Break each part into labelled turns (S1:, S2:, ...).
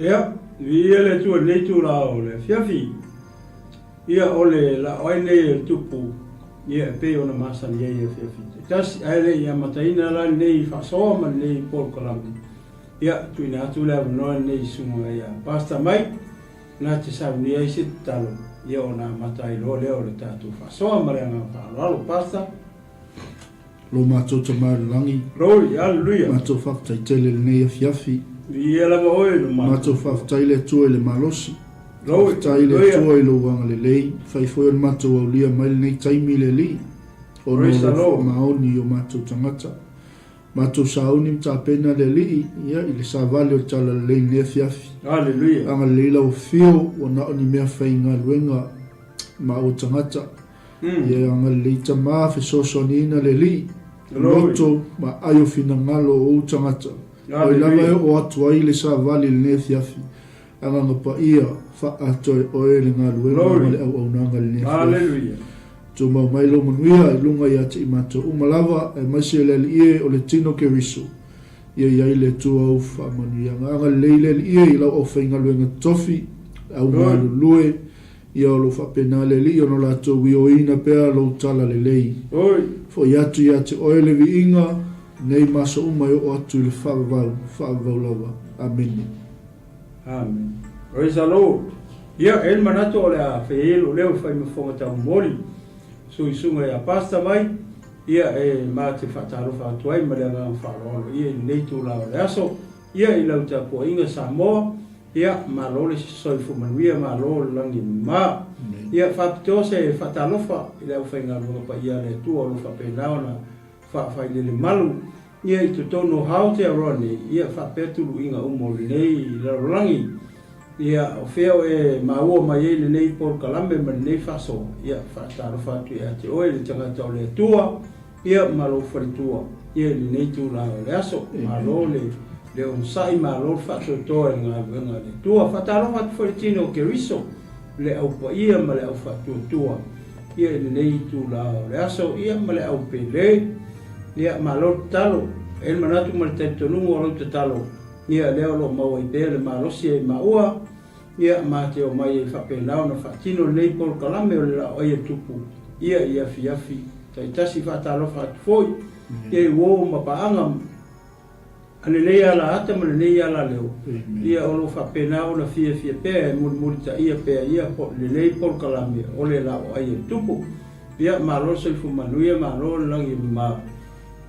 S1: Ia, ia le tua nei tu la o le fiafi. Ia o le Laoai A Le Tupu. Ia pe ona masani ia ia fiafi. Tasi aile ia mataina la nei whasoa ma nei Paul Kalambi. Ia tuina atu le avanoa nei sunga ia. Pasta mai, na te sauni ai se talo. Ia ona matai lo leo le tatu whasoa ma rea ngā whaaralo pasta.
S2: Lo mātou ta mārangi.
S1: Roi, aleluia.
S2: Mātou whaktai tele le nei a fiafi.
S1: Ia lava oe no
S2: Mātou whaktai le tua le malosi.
S1: Roi,
S2: Whaktai le tua lo wanga le lei. Whaifoi on mātou au lia mai le nei taimi le li. O no maoni o mātou tangata. Mātou sauni mta pena le li. Ia i le savale o tala le lei nei a fiafi.
S1: aleluia.
S2: Anga le leila o fio o na oni mea whainga luenga ma o tangata. Ia anga le leita maa whesosonina le li. Loto ma ayo fina ngalo o tangata. O lava o atu ai le savale le nei a fiafi. Anga ngapa ia wha atoe o e le ngā luenga le au nanga le nei a fiafi.
S1: Aleluia.
S2: Tō mau mai lo manuia i lunga ia te imato umalawa e maisi e leli ie o le tino ke riso. Ia iai le tua au wha manuia. Anga leile li ie i lau au whainga luenga tofi au malu lue. Ia o lo whapena le li ono la tō wio ina pēr lo tala le lei. Fo iatu ia te oe le vi inga nei maso umai o atu i le whaavau lawa. Amen.
S1: Amen. Praise the Lord. Ia el manato o le a whaelo leo whai mawhonga tau mori. Sui sunga ia pasta mai. Ia e mā te whatarofa atuai ma lea ngā whaarolo. Ia i nei tū lao le aso. Ia i lau te apua inga Samoa. Ia ma lole se soifu manuia ma lole langi ma. Ia whapito se whatarofa. I leo whai ngā runga pa ia le tua lo whapenao na whawhai lele malu. Ia i tutono hao te arone. Ia whapetulu inga umori nei i lalo langi. Ia o feo e maua mai e le nei Paul Kalambi ma nei whaso. Ia whaataro whatu e te oe le tangata o le tua. Ia malo wharitua. Ia le nei tū la o le aso. Malo le onsai malo whatu toa e ngā venga le tua. Whaataro whatu wharitino ke riso. Le au pa ia ma le au whatu tua. Ia le nei tū la o le aso. Ia ma le au pele. Ia malo talo. E manatu ma le taitonungo o lau te talo. Ia leo lo maua i pēle malosi e maua. Ia mate o mai e whapenao na whatino nei Paul Kalambi o le Laoai A Le Tupu. Ia fiafi. Taitasi whatalofa atu foi. Ia i wō mapaanga. Ane nei ala ata ma nei ala leo. Ia o lo whapenao na fia pēa e murimurita ia pēa ia le nei Paul Kalambi o le Laoai A Le Tupu. Ia maloso i fumanuia malolo langi ma.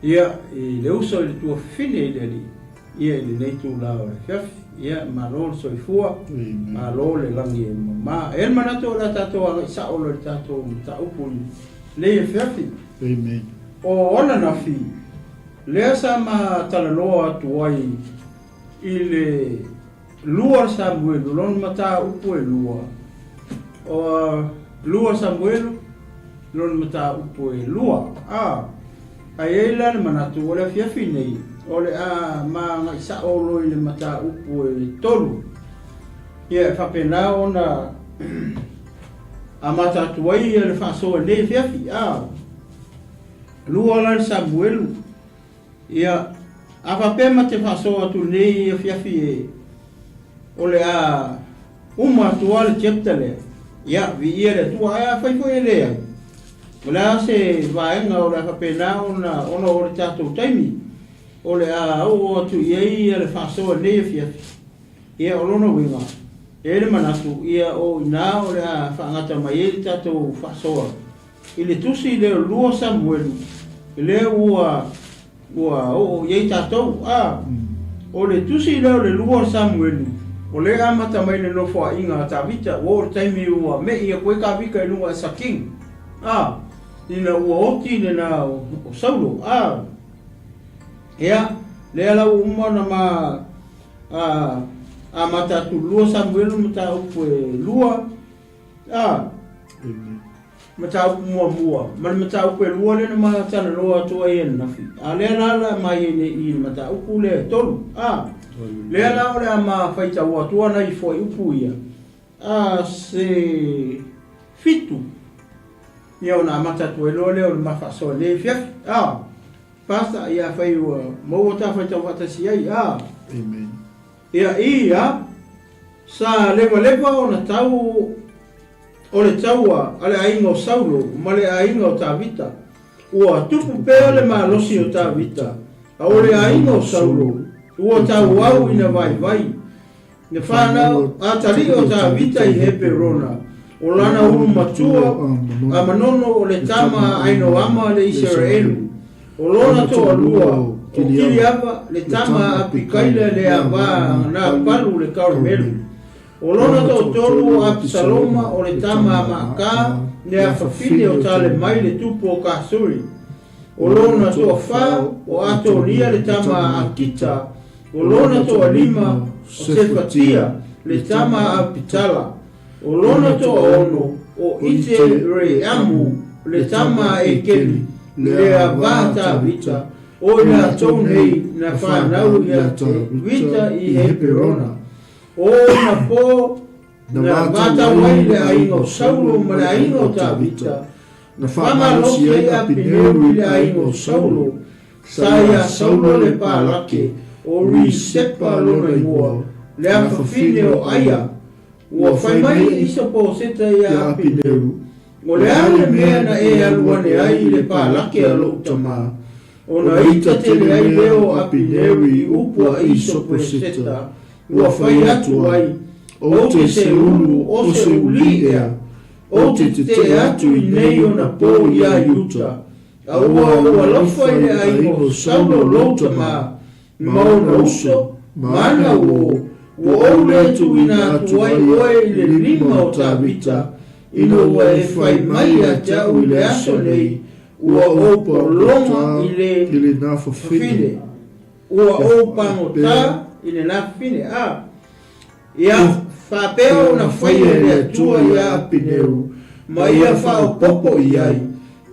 S1: Ia i le uso i le tua fine i le li. Ia i le nei tū lao le fiafi. Ia malo le soifua. Malo le langi e ma. E manato o la tato a isa o le tato ta upu le e fiafi.
S2: Amen.
S1: O ona na fi. Lea sa ma talanoa atu ai i le lua Samuelu. Lon mata upu e lua. O lua Samuelu. Lon mata upu e lua. Ai e lana manatu o le fiafi nei. O le ma ngai sa o loi le mata upu e tolu. Ia whapena ona a mata atuai e le whasoa nei fiafi. Lua lan Samuelu. Ia a whapema te whasoa atu nei e fiafi e. O le uma atua le chapter le. Ia vi ia le tua a whaifo e lea. O le se vaenga o le whapena ona o le tatou taimi. O le o atu iei le whasoa nei fiafi. Ia o lona winga. E le manatu ia o ina o le whaangata mai e tatou whasoa. I le tusi le lua Samuelu. I le ua o iei tatou. O le tusi le lua Samuelu. O le amata mai le nofo a inga ta vita. O le taimi ua me ia koe ka vika i lunga sa king. Ina ua oti le na o Saulo. Ia, lea lau umana ma a matatu lua Samuelu mata upu e lua. Mata upu mua. Mata upu e lua le na matana loa atua e nafi. Lea lala mai e i mata upu le tolu. Lea lau lea ma whaita ua atua na i foi upu ia. Se fitu. Ia ona matatu e loa leo le mawhasoa le fiafi. Pasta ia whai ua maua ta whai tau watasi ai.
S2: Amen.
S1: Ia sa lewa ona tau o le taua ale ainga o Saulo ma le ainga o Tavita ua tupu pea le malosi o Tavita a o le ainga o Saulo ua tau au ina vai ne whanau a tari o Tavita I he perona o lana uru matua a manono o le tama aino ama le Israelu o lona toa lua o kiri ava le tama a pikaila le ava na palu le karamelu o lona to tolu a Saloma o le tama a maaka ne a whawhine o tale mai le tupu o kasuri o lona to a wha o ato lia le tama a kita o lona to a lima o sefatia le tama a pitala o lona to a ono o ite re amu le tama e keli le a vata vita o na tonei na whanau ia te vita I he perona o na po na vata wai le ainga o Saulo ma le ainga o Tavita na whamalosi ai a pineu I le ainga o Saulo sa ia Saulo le pālake o risepa lona ingoa le a whawhine o aia ua whai mai isa po seta ia a pineu o le ale mea na e aluane ai le pālake a lo utama o na ita tele ai leo a pineu I upua iso po seta ua whai atu ai o te se ulu o se uli ea o te te atu I nei o na po ia yuta a ua lofa I le aingo Saulo louta ma o na uso ma ana ua ole tu ina atu ai oe I le lima o Tavita ina ua e whai mai a tau I le aso nei ua opa longa I le
S2: na whawhine
S1: ua opa ngota I le na whawhine ia whapeo na whaia le atua ia a pineu ma ia whao popo I ai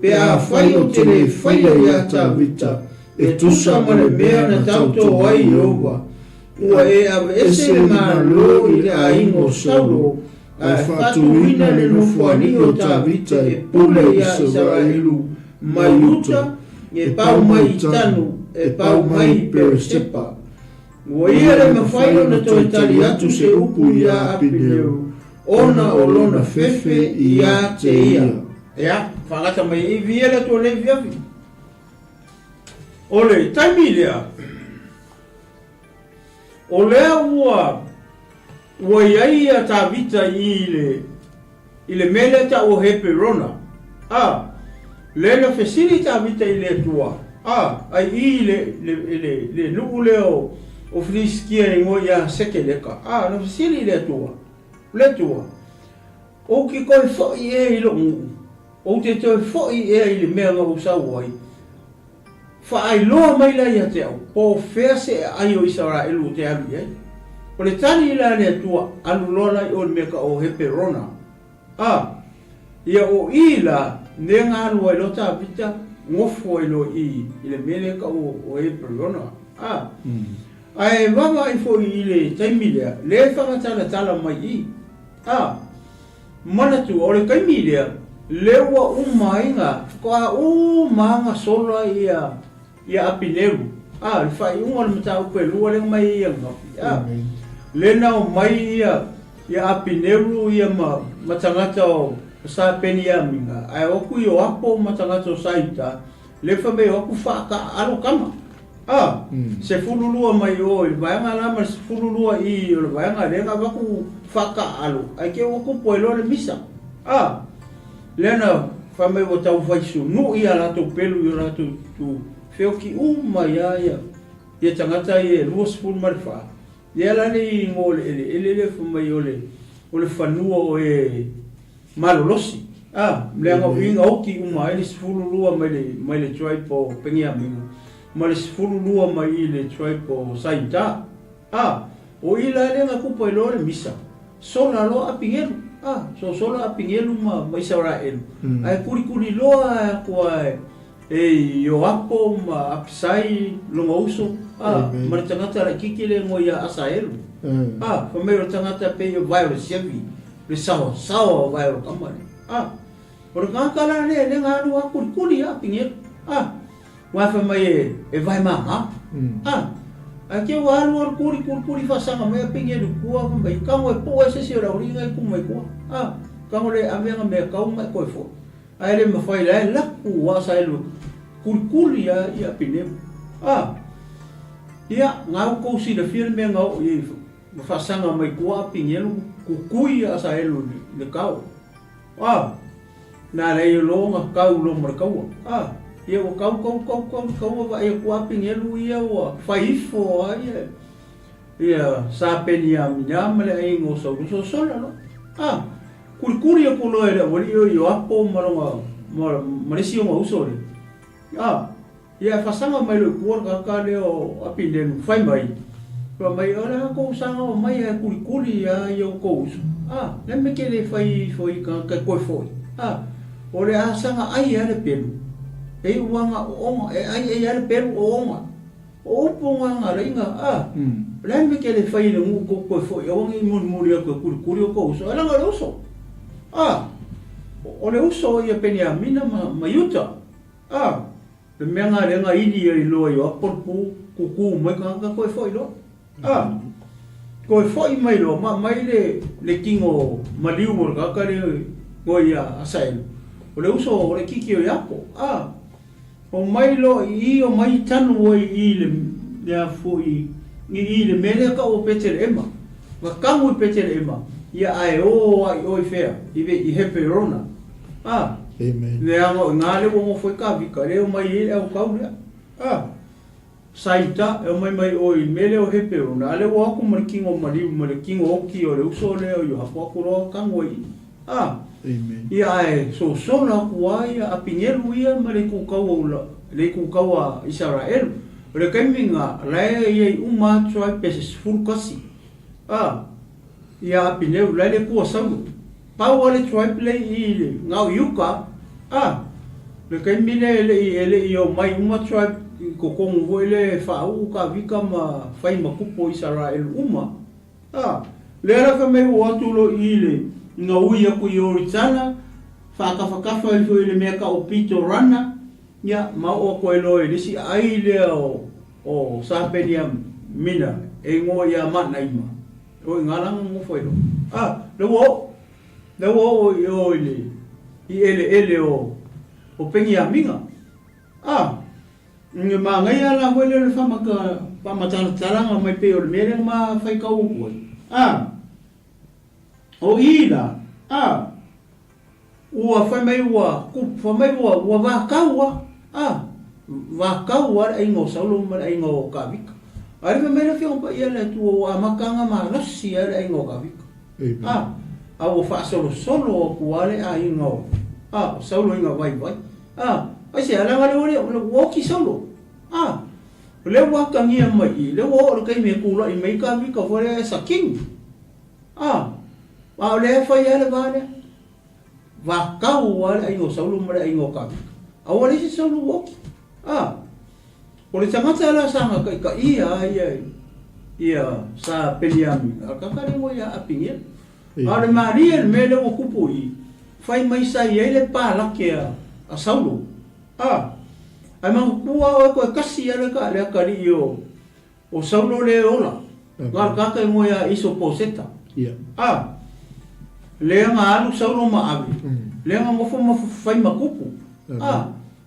S1: pe a whai o tele whaia ia Tavita e tusa ma le mea na tauto ai Iova ua e ave ese le malo I le aingo Saulo a whatuina le nufuani o Tavita e pule ia Israelu mai uta e pau mai tanu e pau mai Peresepa ua ia le mawhaio na toi tali atu se upu ia a pineu ona o lona fefe ia te ia ea whangata mai I via le to le viavi ole taimi lea o lea ua iai a Tavita I le mele ta o he perona le na fesili Tavita I le tua ai I le nuu leo o friskia I ngoi a sekeleka na fesili le tua o ki koe fai e I lo ngu o te toi fai e I le mea ngau sau ai whaai loa mai la ia te au po fea se ai o Israelu te alu ai o le tani la le tua alu loa lai o le meka o he perona ia o I la ne ngā alu ai lo Tavita ngofo ai lo I le mele ka o he perona ai wawa I fo I le taimilea le whangatala tala mai I mana tu o le kaimilea le ua umainga koa umanga sola ia apineu le whai unga le mata upe lua le mai ia ngapi le nao mai ia apineu ia matangata o sa peni ia minga ai oku I o apo matangata o saita le whame oku whaka alo kama se fululua mai o I vaianga lama se fululua I o le vaianga renga waku whaka alo ai ke oku poelo le misa lena whame o tau whaisu nu ia rato pelu I rato tu feo ki uma ia tangata I lua sepulu marifa ia lani I ngō le whamai o le whanua o malolosi mleanga uinga oki uma ele sepulu lua mai le tribe o pengia minga ma le sepulu lua mai le tribe o saita o ila lenga kupo I lo le misa sola lo apingelu sola apingelu ma Israelu ai kuri loa koa yo apo ma apisai longa uso ma le tangata la kiki le ngoi a Asaelu whamei o tangata pe o vai o le siavi le sawa vai o kamare o le ngakala le ngā anu a kuri a pingelu wai whamei e vai maa Aqui o alu kuri fasanga mai pinge du kua mai kau e po ese se ora ringa ku mai kua. Kau le amenga me kau mai ko fo. Ai le mafai la ku wa sa elu kuri ya pine. Ia ngau ko si de fir me ngau i fasanga mai kua pinge lu ku sa elu le kau. Na le lo nga kau lo mar kau. Ia o kau va e kua pingelu ia o faifo ia sa penia minha le ai ngo so no kuri ko lo era o yo apo maronga marisio mo usori ia fasanga mai lo kuor ka le o apindenu fai mai mai ora ko sanga o mai kuri ia yo ko uso le me que le fai foi ka ko foi ore asanga ai era pelu e wanga onga ai ale peru onga o ponga ringa lembra que ele faz um pouco foi eu ngi murmurio ko kuri ko so ala ngalo so ole uso ia penia mina mayuta le menga renga idi i lo yo porpu kuku mai ka ko foi lo ko foi mai lo mai le kingo maliu ka kare goia asai ole uso ole kiki ya po o mai lo i o mai tanu i le ya foi i le mele ka o peter ema wa kamu peter ema ia ai o fea i he perona
S2: amen
S1: le amo ngale mo foi ka vi ka le o mai e o ka ule saita e mai o i mele o he perona ale o ku markingo markingo o ki o le uso le o yo hapo ko ro kamu
S2: amen
S1: ia ai so na kuai a pingeru ia mare ku kaula le ku kawa Israel le keminga le ia uma tsoi peses furkasi ia pineu le ku samu pa wale tsoi play i ngau yuka le kemine le io mai uma tsoi ko kongu voile fa u ka vika ma fai makupo Israel uma le ra ka me o atulo ile nga uia ku yoritana whakawhakafa i fo i le mea ka o pito rana ia ma o koe loe lisi ai leo o sapenia mina e ngō ia mana ima o i ngaranga mo foi lo le wo o i ele o pengi a minga nge ma ngai ala koe le whamatana taranga mai pe o le mere ma whai ka o koe o ina ua fai mai ua kupa mai ua wakaua ai ngō saulo mara ai ngō kawika ai mai la fiong pa ia le tu o amakanga ma nasi ai ngō kawika a o fa solo o kuale ai ngō saulo inga vai ai se ala ngale o le ki saulo le waka ngia mai le o kai me kula i mai kawika fore saking le fai ale vale va kau ale ai ngo saulo mare ai ngo ka awale si saulo woki o le tangata ala sanga ka ia sa peliami ka kare mo ia apingia ale maria me le o kupu i fai mai sai ele pa la ke a saulo ai mang kua o ko kasi ale ka le ka ri o saulo le ola ngar ka mo ia iso poseta le nga alu saulo ma abi le nga mo fai makupu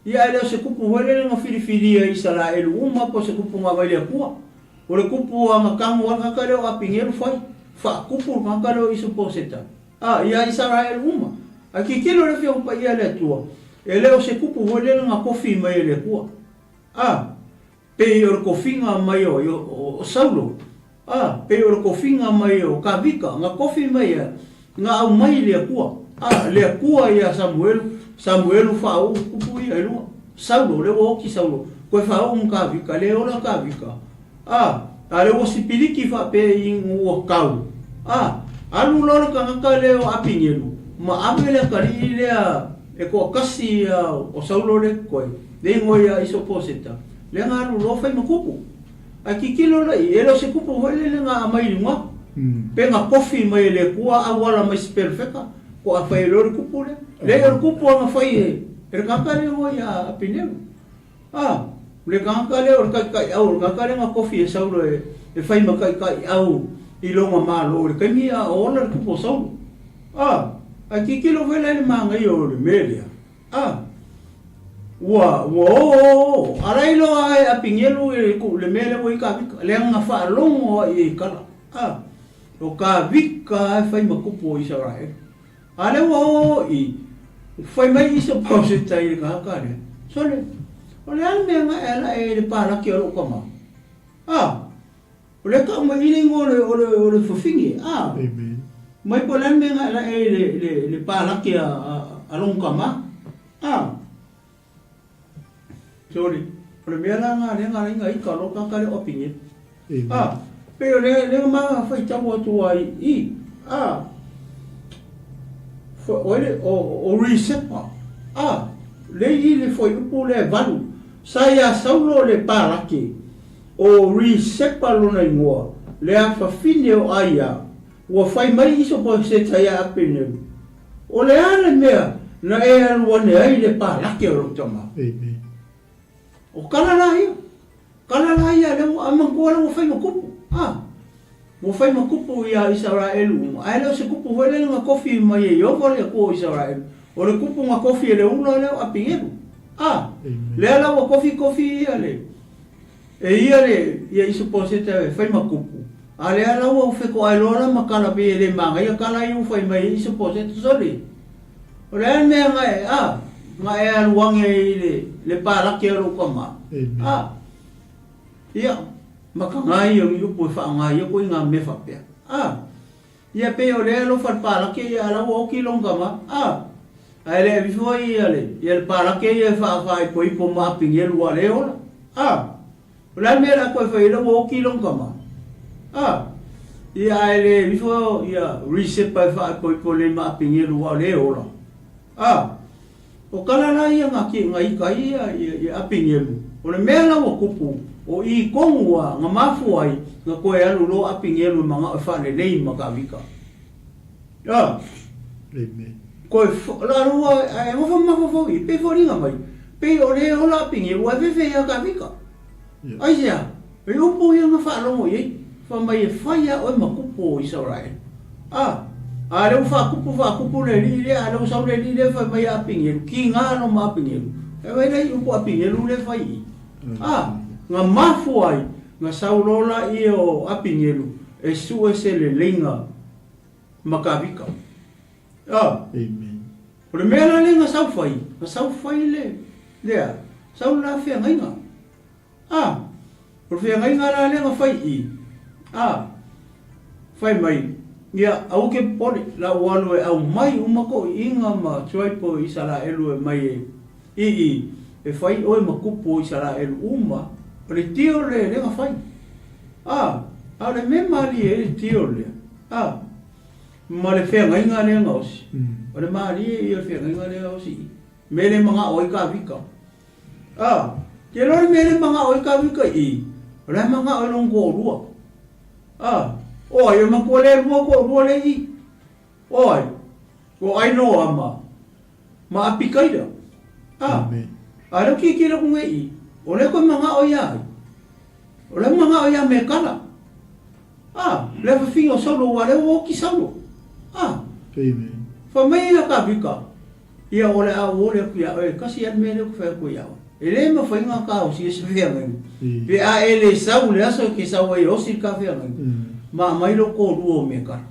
S1: ia ele se kupu wele nga fili ai sala el uma po se kupu nga vai le kua o le kupu nga kamu nga ka le apingelu fai fa kupu nga ka le iso poseta ia sala el uma aki kilo le fio pa ia le tua ele o se kupu wele nga kofi mai le kua pe o kofi nga mai o saulo pe o kofi nga mai o kavika nga kofi mai nga au mai le kua ia Samuel fa o kupu ia lu saulo le o ki saulo ko fa o ka vika le ola ka vika ale o sipiliki fa pe in o kau alu lo ka le o apingelu ma abele ka ri le e ko kasi o saulo le ko le ngoia iso poseta le nga alu lo fa makupu aki kilo le elo se kupu le nga mai ngwa penga kofi mai le kua awala mai perfecta ko a fai lor kupule le kupu nga fai e ka kare mo ya pineu le kanga le o kai au kanga le nga kofi e saulo e fai ma kai au I longa malo le kai a ola le kupo saulo a kikilo vela le manga I o le melia Wow, arailo ai apingelu le mele mo ka vika le nga fa longo I kala o ka vika fai makupo Israel ale wo I fai mai iso pause tai ka le so le ole al me nga ela e le para ki o kama ole ka mo I ngo le fofingi
S2: amen
S1: mai pola me nga ela e le para ki a long kama Sorry, ole mela nga nga I ka lo ka le opinion pero le ma fai tawo tu ai Ole o reset pa le I le foi upu le valu saya saulo le paraki o reset pa lo na ingoa le a fafine o aia o fai mai iso po se saya apene o le ale mea na e alwane ai le paraki o tama
S2: amen
S1: o kala la ia le amangkoa o fai makupu mo fai makupu ia Israel ai le se kupu vele nga kofi mai e yo vole ko Israel o le kupu nga kofi le ulo le apingelu le ala o kofi ia le ia iso posete fai makupu ale ala o fe ko ai lora makala be le manga ia kala I fai mai iso posete soli o le me nga e aluange le para ke ro kama ia makangai yung yupo fa ngai ko nga me fa pe ia pe o le lo fa para ke ia la o ki long kama ai le bifo ia le para ke ia fa ko I po ma pingel wa le ola la me la ko fa ile o ki long kama ia ai le bifo ia reset pa fa ko le ma pingel wa le ola o kala la ia ngai kai ia pingel o le me la o kupu o I kongua nga mafu ai nga koe alu lo apingelu mga whane nei makawika.
S2: Amen.
S1: Koe la rua ai ngofa mafafo I pe foringa mai. Pe o le o la apingelu ai fefe ia kawika. Ai sea, e upo ia nga whanongo iei. Wha mai e whaia o makupo Israel. A reu whakupu le li le a reu sau le li le wha mai apingelu. Ki ngā no ma apingelu. E wai rei upo apingelu le whai. Nga mafu ai nga saulola I o apingelu e sue se le lenga makawika.
S2: Amen.
S1: O le mea le nga sau fai le lea sau la fia ngai nga. O fia ngai nga la le nga fai I. Fai mai ia au ke pole la walu e au mai umako inga ma tuaipo Israelu e mai e fai oe makupo Israelu uma o le tio le nga fai. A le me mali e le tio le. Ma le fea ngai ngā le ngausi. O le mali e le fea ngai ngā le ngausi. Me le mga oi ka vika. Ke lori me le mga oi ka vika I. O le mga oi longo rua. Oi, o mako le rua le I. Oi, o ai no ama. Ma apikaida.
S2: Amen.
S1: A le kikira kunge I. O le koe mga oia ai. O le mga oia me kala. Le whawhinga solo wa le o ki salo.
S2: Amen.
S1: Whamei a ka vika. Ia o le a o le kuia oe kasi at me le ku whai kuia o. E le ma whainga ka o si e se whia ngai. Pe a e le sau le aso ki sau e o si ka whia ngai. Ma mai lo ko ruo me kala.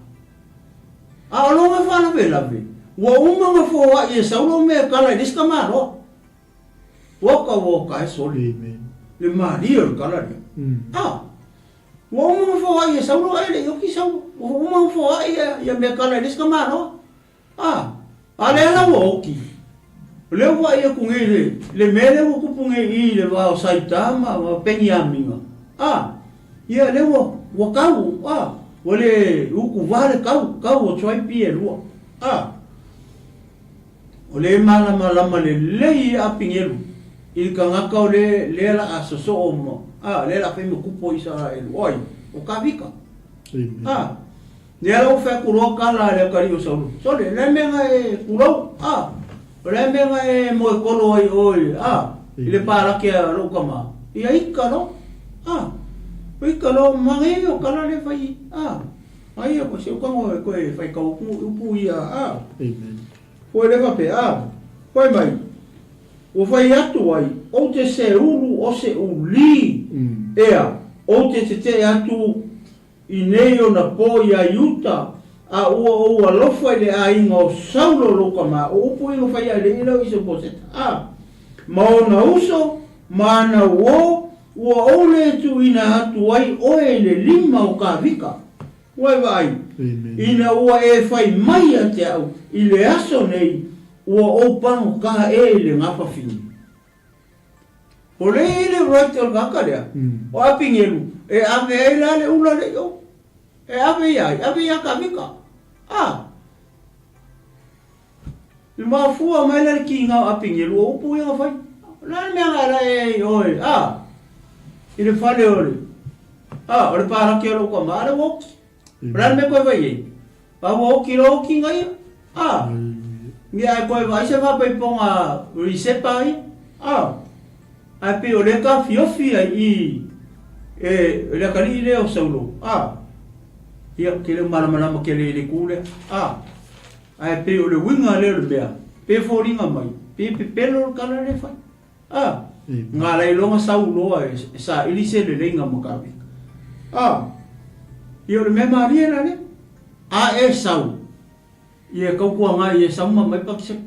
S1: A o longa whana ve lawe. Wa umanga fōa I e sau lo me kala I diska maa lo. Waka e soli.
S2: Amen.
S1: Le maria o kala ni. Wa uma fo ai sa lo ai le yoki sa. Wa uma fo ai ya me kala dis ka mano. Ale la wo ki. Le wa ia ku ngai le mele wo ku punge I le wa saitama wa penyaminga. Ia le wa kau. Wa le uku vale kau o choi pie lo. O le malama le apingelu. Il kangaka o le la asoso o mo. Le la fai mo kupo Israel. Oi, o ka vika.
S2: Amen.
S1: Le la o fai kuro kala le kari o saulu. So le menga e kuro. Le menga e mo e kolo oi. Le para ke lo kama. ia ika lo. Ika lo mangi o kala le fai. Ai ko se ko fai ka upu ia.
S2: Amen.
S1: Ko le va pe Koe mai. O fai atu ai, o te se uru o se uli. Ea, o te atu I nei o na po ia iuta. A ua lofa I le a inga o saulo loka ma. O upu inga fai a le ilo I se poseta. Ma o na uso, ma na uo, ua ole tu ina atu ai oe le lima o ka vika. Wai vai. Ina ua fai mai a te au. I le aso nei, ua o pango ka le ngapa fini. O le right o ngaka lea. O apingelu. Ave la le ula le yo. Ave ia ka vika. Le mafua mai le ki nga apingelu o upu ia fai. La me ngara oi. I le fale ore. O le para ke lo ko mare woki. Ran me ko vai. Pa woki lo ki nga ia. Ngia koe vai se va pe ponga risepa ai. A pe o le ka fiofi ai le kali le o saulo. Ia ke le mana ke le kule. A pe o le winga le bea. Pe foringa mai. Pe pelo kala le fai. Nga lai longa saulo ai sa ilise le lenga makavi. Ia le me maria na le. Sau. Ia kau kua ngai sama mai pakse.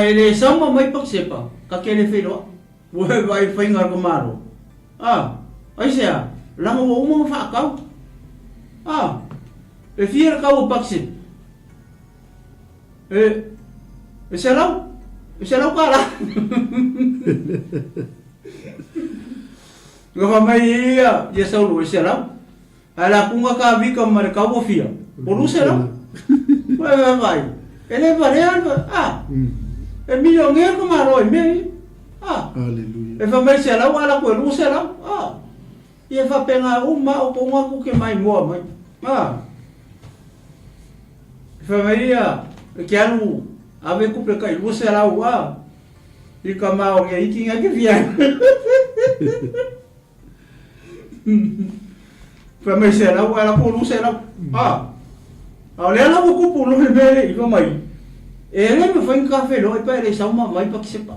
S1: Ele sama mai pakse pa. Ka kele felo. Wo vai fainga ko maro. Ai sea, langa wo mo fa kau. E fier kau pakse. E serau kala. Nga mai ia saulu e serau. Ala kunga ka vika mare kau bo fia. Polu serau. Vai. Ele varean e milioner ko maro me.
S2: Aleluia.
S1: E fa mai se la wala ko lu se la. E fa penga uma o ponga ku ke mai mo mai. Fa mai ia ke anu ave ku pe kai lu se la wa. I ka ma o ye ikinga ke via. Fa mai se la wala ko lu se la. Le la ko ku lu me i fa mai. Le me fa un café lo e pa le sama mai pa que sepa.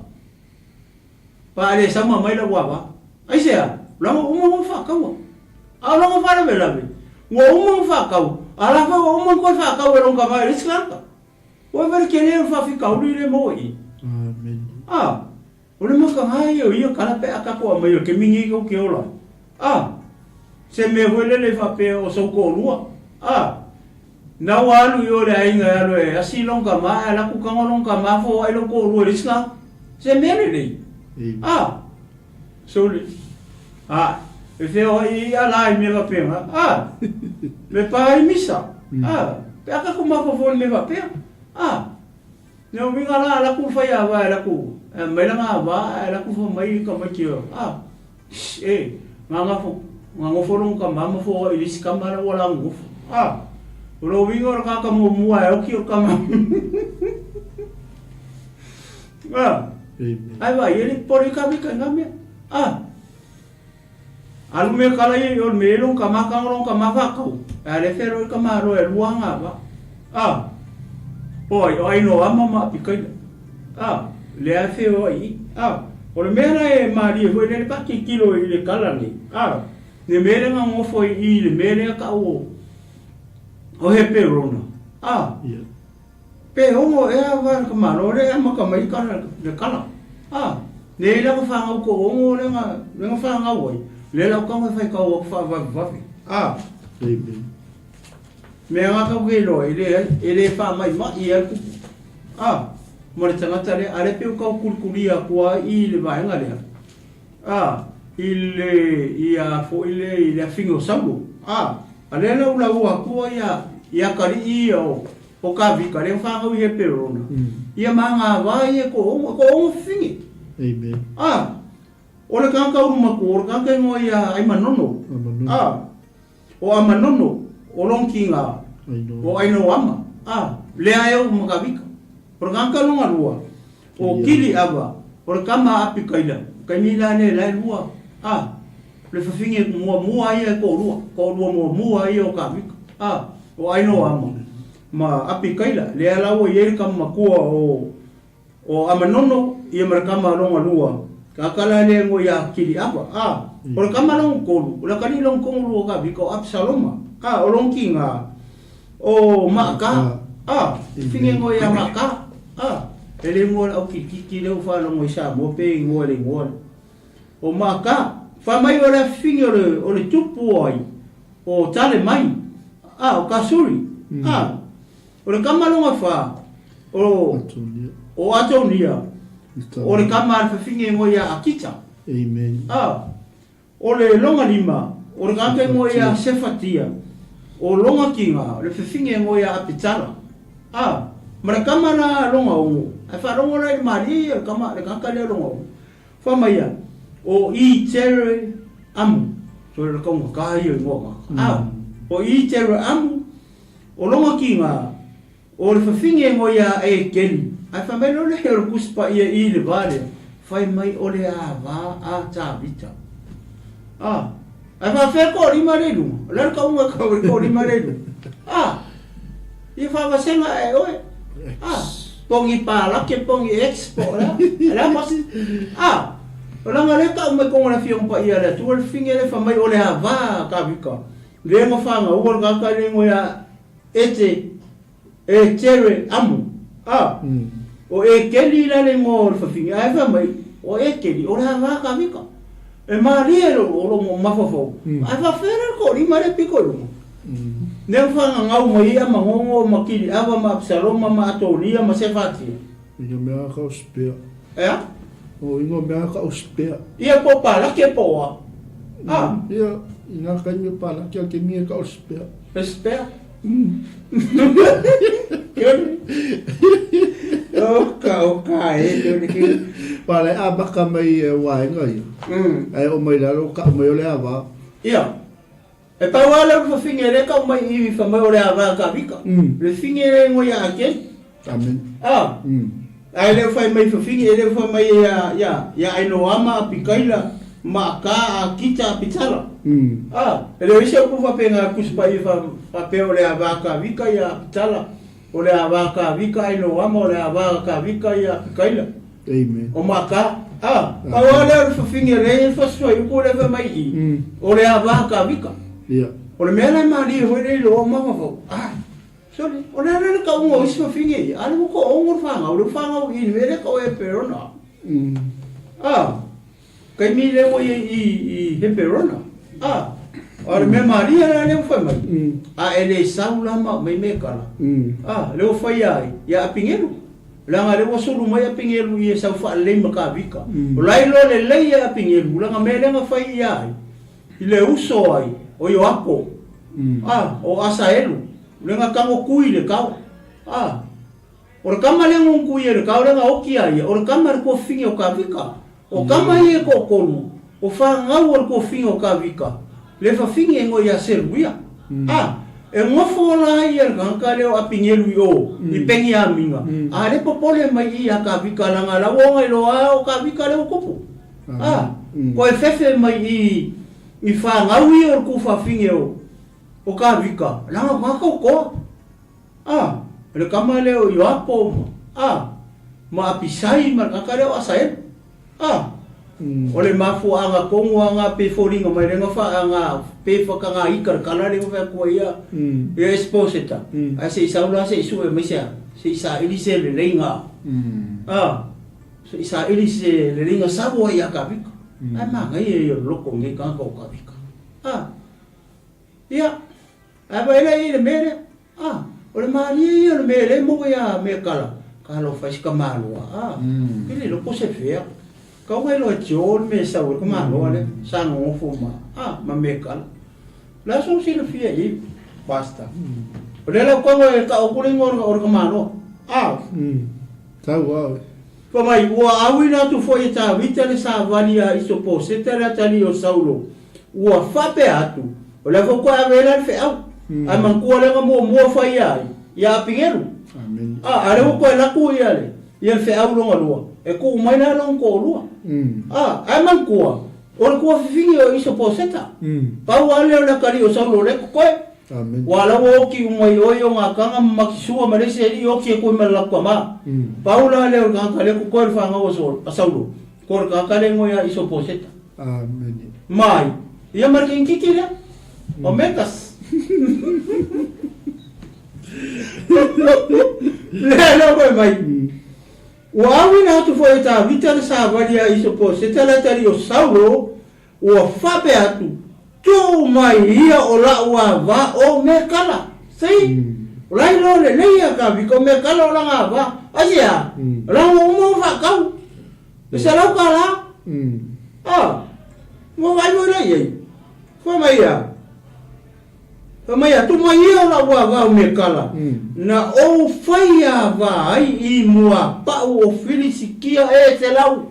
S1: Pa le sama mai la wa. Ai sea, la mo fa ka wa. La mo fa la vela ve. Wo mo fa ka. Ala fa wo mo ko fa ka wo ka mai rislanka. Wo ver que le fa fi ka le mo i.
S2: Amen.
S1: O le mo ka ai o ia kala pe aka ko mai ke mingi ko ke ola. Se me le fa pe o so ko lua. Na walu yo le ainga alo asi longa ma ala ku ka longa ma fo ai lo ko ru risla se mele dei so le e fe o I ala me va pe me pa I misa pe aka ku ma fo me va pe no mi ngala ala ku fa ya va ala ku me la nga va ala ku fo mai ka ma ki nga fo longa ma fo I ris kamera wala nguf Uro wingo ka mo mua o ki o ka ma. Ai vai ele por ka mi ka ngame. Alu me kala ye o me long ka ma ka long ka ma fa ka. Ale fero ka ma ro e luanga ba. Poi o ai no ama ma pi ka. Le a fe o I. O le mera e mari e foi le pa ki kilo I le kala ni. Ne mera nga ngo foi I le mera ka o. O he perona. Pe ongo e ava ka maro le ama ka mai ka le kala. Ne la ka fa ko ongo le nga fa nga woi. Le la ka fa ka o fa va.
S2: Amen.
S1: Me nga ka we lo ele fa mai ma I ku. Mo le tanga tale ale pe ka kulkulia kwa I le va nga le. Ia fo ile fingo sabu. Ale la ula ua kua ia kari I o ka vika le whanga ui he perona. Ia manga vai e ko ongo fingi.
S2: Amen.
S1: O le kanka uruma ko, o le kanka ingo ia ai manono. O a manono, o longki ngā, o aino ama. Le ae o maka vika. O le kanka longa lua, o kili ava, o le kama api kaila, mila ne lai lua. Le whawhinge mua ia ko lua mua ia o ka mika. O aino ama. Ma api kaila, le alawa i kama makua o amanono ia marakama longa lua. Kakala le ngo ia kili apa. O le kama longa kolu, o le kani longa kongu lua ka mika o Absaloma. O longki nga o maka. Finge ngo ia maka. Ele ngo au kiki leo fa longa isa mo pe ngo le ngo. O maka famai o le finge o le tupu ai o tale mai o kasuri o le kamalonga fa o atonia o le kamal finge ngo ia akita
S2: amen
S1: o le longa lima o le kake ngo ia sefatia o longa kinga le finge ngo ia apitala ma le kamala longa o fa longa le mari o kama le kaka le longa famai o 𝚟𝚒𝚍𝚎𝚘 so le konga kai ngo o 𝚟𝚒𝚍𝚎𝚘 o longa kinga o le fafinge ngo ia keli ai fa mai le o kuspa ia I le vale fai mai o le ava a tabita ai fa fe ko ri marelu le ka unga ko ri marelu ia fa vasenga oi pongi pala ke pongi expo la mas o langa le ka mai ko na fiong pa ia le tu le finge le fa mai o le ava ka vika le mo fa nga o ka ka le ngo ya 𝚟𝚒𝚬𝚘 o keli la le ngo fa finge ai fa mai o keli o le ava ka vika e mariero o lo mo mafofo ai fa fere ko ri mare piko lo ne fa nga ngau mai ia mangongo makili ava ma Absaloma ma atonia ma sefati
S2: ia mea ka ospea o ingo mea ka ospea
S1: ia po pala ke poa
S2: ia inga ka ingo pala ke mea ka ospea
S1: espea oka
S2: pala baka mai waenga ia ai o mai lalo ka mai ole ava
S1: ia e pa wala fa fingere ka mai I fa mai ole ava ka vika le fingere ngo ia ke
S2: amen
S1: ai le fai mai fafingi le fai mai ya ai no ama pikaila ma ka kita pitala ele ise ku fa penga kuspa I fa pe ole avaka vika ya pitala ole avaka vika ai no ama ole avaka vika ya pikaila
S2: amen
S1: o ma ka pa wale fafingi le fa so I ku le fa mai I ole avaka vika ole mena mali ho le lo ma fa sorry, ona na ka ungo isfa finge, ale mo ko ongo fanga, o fanga o in vere ko e perona. Kai mi le mo I perona. Ora me Maria le foi mai. Ele saula ma me kala. Le foi ai, ya pingelu. Langa le wasulu mai pingelu I sa fa le maka vika. O lai lo le ya pingelu, langa me le fai ai. Ile uso ai, o yo apo. O asaelu. Lenga kango kui le kau o kama lenga kui le kau lenga oki ai o kama ko fingi o ka vika o kama I ko kolu o fa ngau o ko fingi o ka vika le fa fingi ngo ia servia e ngofo la ia ka le o apingelu o I pengi a minga le popole mai ia ka vika langa la wonga lo o ka vika le o kopu ko e fefe mai I fa ngau I o ku fa fingi o ka vika langa maka ko le kama le o yapo ma apisai ma ka le o asai o le mafu anga kongo anga pe foringa mai lenga fa anga pe fa ka nga ikar kala le fa ko ia e esposeta ai se saula se su e misia se sa elise le lenga se sa elise le lenga sabo ia ka vika ai ma ngai e loko ngai ka ka vika ia aba ele le mere o le mari le mere mo ya me kala lo faz kamalo ele lo pose fea ka o lo jo me sa o kamalo le sa no fuma ma me kala la so si le fia I basta o le la ko ka o ko ngor kamalo
S2: tá uau
S1: pa mai ua awina tu foi ta vita le sa valia iso pose tera tali o saulo ua fape atu o le ko a vela fe au ai man ko le mo fai ai ya pingelu ale ko la ku ia le ia fe au longa lua e ko mai na long ko lua ai man ko o fifingi o iso poseta pa wale o la kari o saulo le ko
S2: amen
S1: wala wo ki mai o yo nga kanga makisua mare se ri o ki ko mala ko ma pa wala le o ka le ko fa nga o so saulo ko ka le ngo ya iso poseta
S2: amen
S1: mai ia mar kin kikira o metas le ko mai Wawi na tu foi ta vita sa valia iso po se tala tali o saulo o fape atu tu mai ia o la wa va o me kala sei lai lo le leia ka vi ko me kala o la va asia la mo va kau se la kala mo vai mo le ye foi mai ya tu mai ia la wa va o me kala na o faia vai I mua pa o filisikia e te lau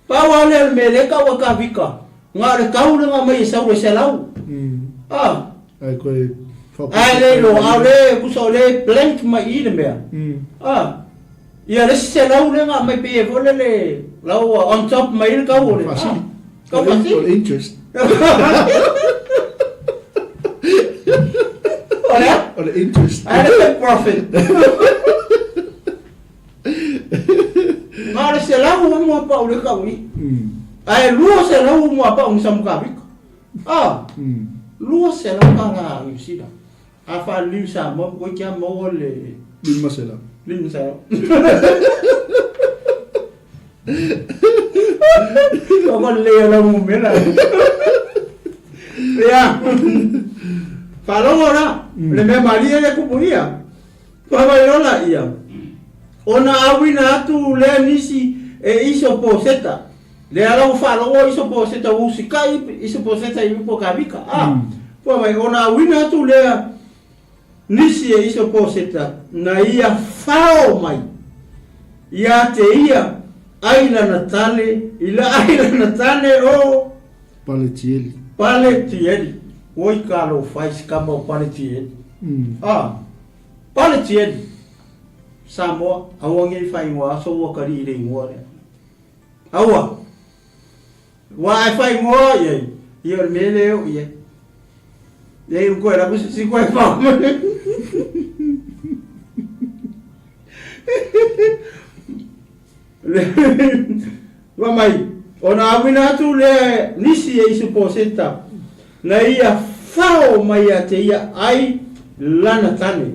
S1: pa wale me le ka wa ka vika nga le kau nga mai sa o se lau
S2: ai ko
S1: ai le lo au le ku so le blank mai I le me ia le se lau le nga mai pe vo le lau on top mai le ka o le
S2: ka interest or the interest.
S1: I had a profit. Ngare se lau mo pa o le ka wi. Ai lua se lau mo pa o sa mo ka wi. Lua se lau ka nga wi sida. A fa li sa mo ko kia mo le
S2: lima se lau.
S1: Como le la mo mera. Ya. Falou ora, le me maria le kupuia. Pava yola ia. Ona awina atu le nisi e iso poseta. Le ala falou iso poseta usikai iso poseta I po kabika. Pava ona awina atu le nisi e iso poseta na ia fao mai. Ia te ia aina natale ila aina natale o paletieli. Oi kalo faz kama o paletieli. Paletieli. Samo awangi fai wa so wa kari le ngore. Awa. Wa fai ngo ye. Io mele o ye. Ye ko era ku si ko fa. Wa mai ona awina tu le nisi e isu poseta. Na ia fao mai a te ia ai lana tane.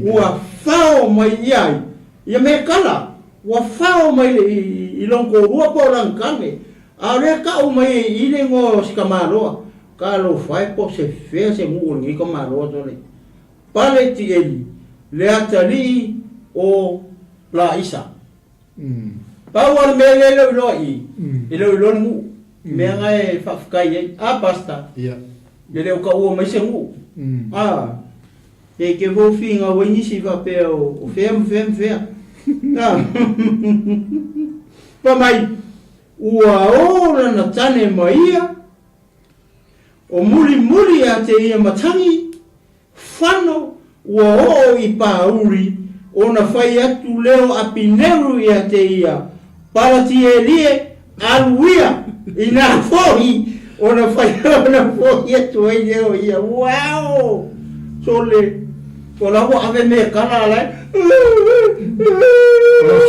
S1: Ua fao mai ia ia me kala. Ua fao mai I longo rua po langkane. A rea ka o mai I le ngo sikamaroa. Ka lo fai po se fea se mungu ngi kamaroa tole. Pale ti eli. Le atali o la isa. Pawar me le lo lo I. I lo ngu. Me ngai fafukai a pasta.
S2: Yeah.
S1: Ele o ka o mai se ngu. E ke vo finga o inisi va pe o fem. Pa mai ua ora na tane maia o muli a te ia matangi whano ua o I pauri o na whai atu leo a pineru I a te ia parati e lie aluia I nga fōhi o na whai na fōhi atu e leo ia wow so le o la ho ave me kala lai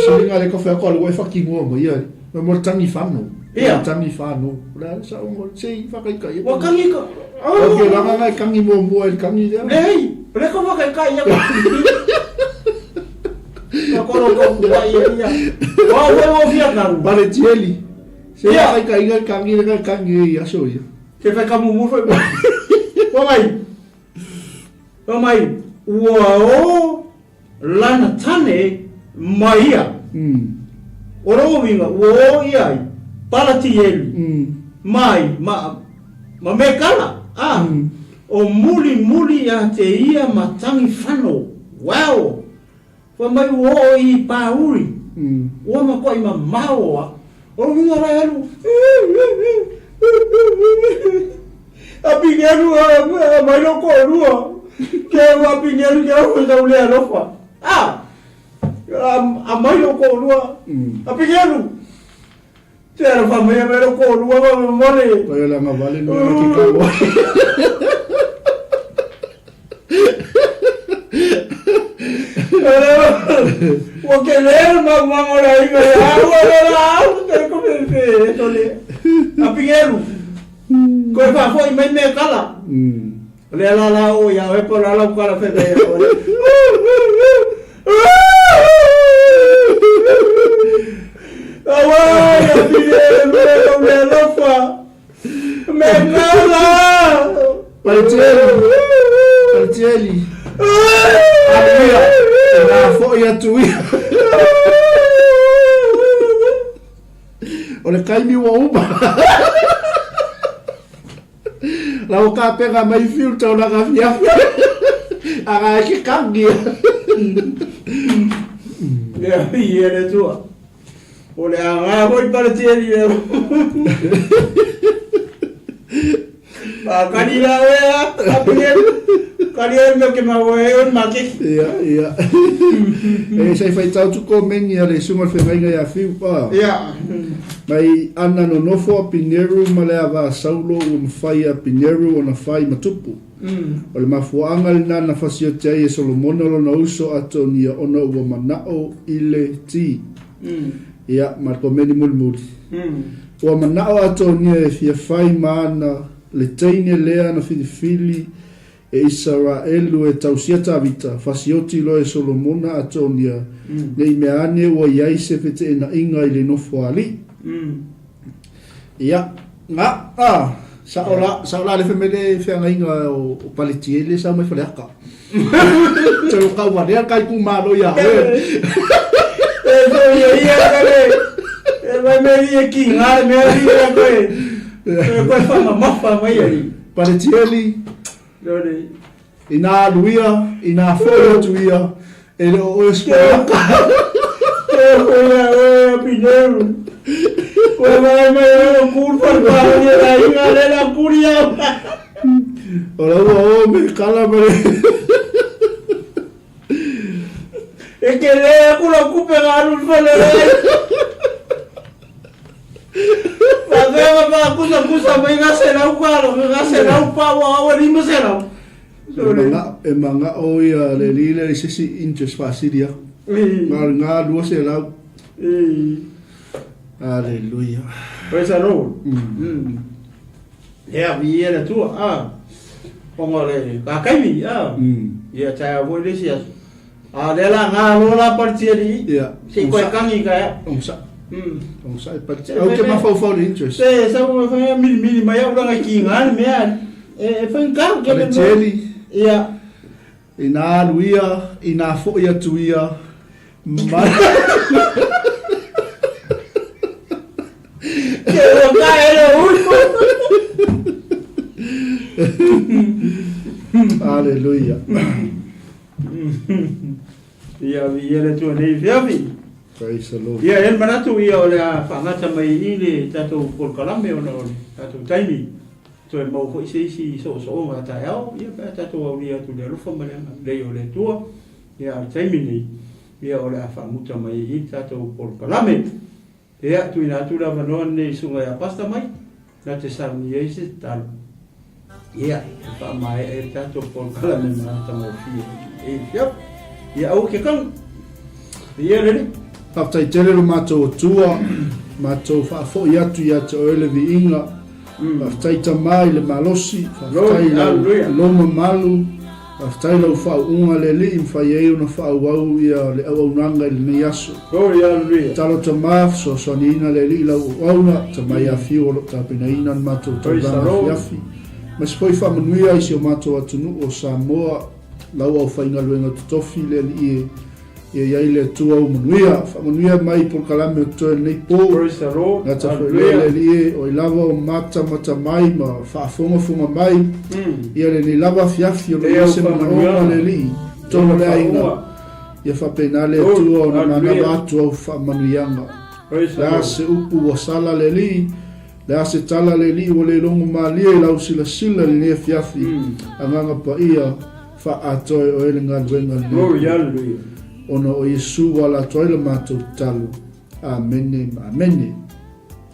S2: Silinga le kofe ko le fa ki mo mo ia mo tangi fano tangi fano la sa o sei fa kai kai
S1: wa kangi ko
S2: o ke la nga kangi mo mo el kangi dia
S1: nei le ko fa kai kai ya ko ko ya ia wa fia na
S2: vale tieli se fa kai kai kangi ya so ia
S1: se fa kamu mo fa wa mai Uau lana tane maia. Oro winga uo iai palati eli. Mai ma me kala. O muli a te ia matangi whano. Wow. Wa mai uo I pauri. Ua ma koi ma maoa. Oro winga rai alu. Api alu mai loko rua. Que o apinheiro que eu fui da mulher não foi. Amai lo ko lua. Apigelu. Tera famia me lo ko lua ma mole.
S2: Pai la ngavale no ki kawa.
S1: O que ler ma ora aí me agora te ko me tole. Apigelu. Ko fa foi me kala. Le la o ya e por la kala fe de. Awai, apigelu me lofa. Me kala.
S2: Partieli. Aleluia. Na foi a tua. Olha cai mi wa uma. La o ka pega mai filtro na gafia. Aga que cangue.
S1: E ele tua. Olha, ah, vou para ele. Ah, kanila we, kanila me que ma we on ma que.
S2: Ia. Sai fai tau tu komeni ale sunga fe mai ga fiu pa.
S1: Ia.
S2: Mai ana no nofo Pineru male ava saulo fai a Pineru ona fai matupu. O le mafuanga lina na fasio tia e Solomona lo na uso atonia ona ua manao ile ti. Ia, markomeni mulmuli. Ua manao atonia e fia fai maana le teine lea na filifili e Israelu e 𝚟𝚑𝚎𝚘𝚑 fasioti lo e Solomona atonia nei meane ua iai se fete e na inga i le nofo ali. Ia, nga, saola le femele whianga inga o paletiele sa mai whaleaka. Te o kau wadea kai ku malo ia.
S1: E ia kare, e mai meri e ki ngare meri ia koe. E koe whanga mafa mai ari.
S2: Paletiele,
S1: Dore.
S2: ina aluia, ina whore tuia, e le o espoaka.
S1: E koe ia e Pineru. Koe mai o kurpa pao ia la inga le la kuria.
S2: O la ua o me kala mare.
S1: E que le kula kupe garu fale. Fazeva pa kusa mai gasera u karo, gasera u pa wa ni masera.
S2: E manga o ia le lile se si interest fasiria. Nga lua se lau. Aleluia.
S1: Praise the Lord. Yeah, vi era tu pongole ka kaimi ia cha voi le sia le la nga lo la partieri si ko kangi ka
S2: Onsa e pati. Au ke mafau interest.
S1: Sa mo fa mil mai au nga ki ngan me e fa nka ke le
S2: Teli.
S1: ia
S2: Ina luia, ina fo ia tuia.
S1: que o cae
S2: Aleluia.
S1: Ia vi ele tu nei viavi.
S2: Praise the Lord.
S1: Ia el manatu ia ole a fangata mai ile tato por kalame ona ole tato taimi. To e mau foi si so ma ta au ia pa tato au ia tu le rufa mai le ole tua. Ia taimi nei. Ia ole a fanguta mai i tato por kalame. Ia tu ina tu la vanon nei sunga ya pasta mai. Na te sarni ia se tal. Ia pa mai e tato por kalame ma ta mo fi. Ia au ke kan. Ia le
S2: Taftai tele lo mato tua, mato fa fo ia tu ia te ole vi inga. Taftai tamai le malosi, taftai loma malu, taftai lo fa unga le li fa ye una fa wau ia le au nanga le niaso. Talo tamaf so sonina le li la wauna tamai afi o ta pinaina mato tanga afi. Mas foi fa manuia i se mato atunu o Samoa lau au fa inga luenga tofi le li ia le tua o manuia mai por kalame o toe nei po na ta whele li o i lava o mata mai ma whaafonga mai ia le ni lava fiafi o le se mana le li tōna lea inga ia whapenale tua o na mana watu au whaamanuianga lea se upu o sala le li lea se tala le li o le longo maalia i lau sila le nea fiafi anganga pa ia wha atoe o ele ngā luenga
S1: Glory, hallelujah.
S2: ona o Yesu wala toila mātou talu. Amene, amene.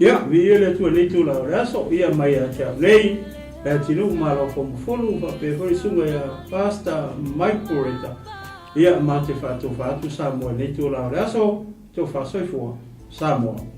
S1: Ia, vi ele tu le tu la raso ia mai a cha lei. E tinu malo como folu va pe foi sunga ia pasta mai poreta. Ia mate fatu sa mo le tu la raso to fa soi fo. Samoa.